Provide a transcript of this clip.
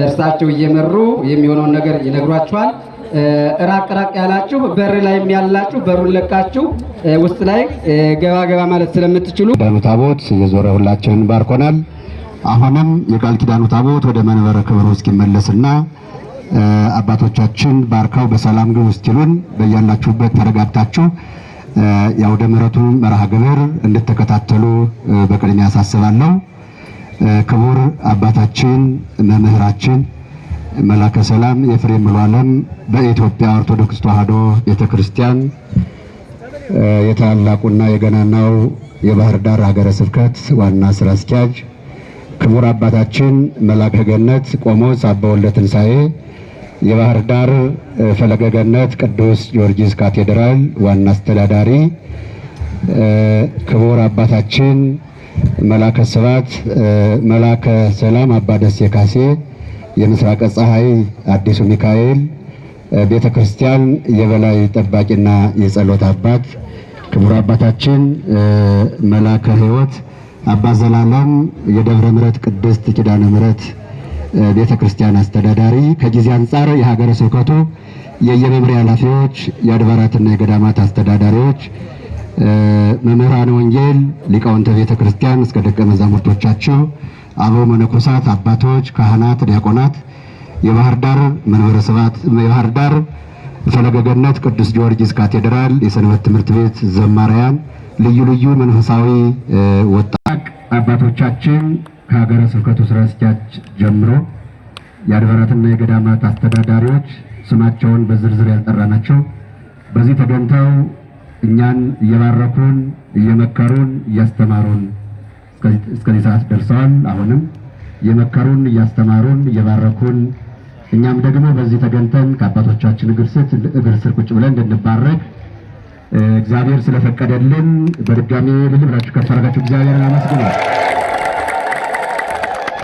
እርሳቸው እየመሩ የሚሆነውን ነገር ይነግሯችኋል። ራቅ ራቅ ያላችሁ በር ላይም ያላችሁ በሩን ለቃችሁ ውስጥ ላይ ገባ ገባ ማለት ስለምትችሉ ኪዳኑ ታቦት የዞረ ሁላችንን ባርኮናል። አሁንም የቃል ኪዳኑ ታቦት ወደ መንበረ ክብሩ እስኪመለስና አባቶቻችን ባርከው በሰላም ግቡ እስኪሉን በያላችሁበት ተረጋግታችሁ የአውደ ምሕረቱን መርሃ ግብር እንድትከታተሉ በቅድሚያ አሳስባለሁ። ክቡር አባታችን መምህራችን መላከ ሰላም ኤፍሬም ሙሉዓለም በኢትዮጵያ ኦርቶዶክስ ተዋሕዶ ቤተክርስቲያን የታላቁና የገናናው የባህር ዳር ሀገረ ስብከት ዋና ስራ አስኪያጅ፣ ክቡር አባታችን መላከ ገነት ቆሞስ አባ ወልደ ትንሣኤ የባህር ዳር ፈለገ ገነት ቅዱስ ጊዮርጊስ ካቴድራል ዋና አስተዳዳሪ፣ ክቡር አባታችን መላከ ስብሐት መላከ ሰላም አባ ደሴ ካሴ የምስራቀ ፀሐይ አዲሱ ሚካኤል ቤተክርስቲያን የበላይ ጠባቂና የጸሎት አባት፣ ክቡር አባታችን መላከ ሕይወት አባ ዘላለም የደብረ ምሕረት ቅድስት ኪዳነ ምሕረት ቤተክርስቲያን አስተዳዳሪ፣ ከጊዜ አንጻር የሀገረ ስብከቱ የየመምሪያ ኃላፊዎች፣ የአድባራትና የገዳማት አስተዳዳሪዎች፣ መምህራን ወንጌል፣ ሊቃውንተ ቤተክርስቲያን እስከ ደቀ መዛሙርቶቻቸው፣ አበው መነኮሳት፣ አባቶች፣ ካህናት፣ ዲያቆናት፣ የባህር ዳር መንበረ ስብሐት የባህር ዳር ፈለገ ገነት ቅዱስ ጊዮርጊስ ካቴድራል የሰንበት ትምህርት ቤት ዘማሪያን፣ ልዩ ልዩ መንፈሳዊ ወጣት አባቶቻችን ከሀገረ ስብከቱ ስራ አስኪያጅ ጀምሮ የአድባራትና የገዳማት አስተዳዳሪዎች ስማቸውን በዝርዝር ያልጠራናቸው በዚህ ተገኝተው እኛን እየባረኩን እየመከሩን እያስተማሩን እስከዚህ ሰዓት ደርሰዋል። አሁንም እየመከሩን እያስተማሩን እየባረኩን እኛም ደግሞ በዚህ ተገኝተን ከአባቶቻችን እግር ስር ቁጭ ብለን እንድንባረክ እግዚአብሔር ስለፈቀደልን በድጋሚ ልል ብላችሁ ከፈረጋችሁ እግዚአብሔርን አመስግኑ።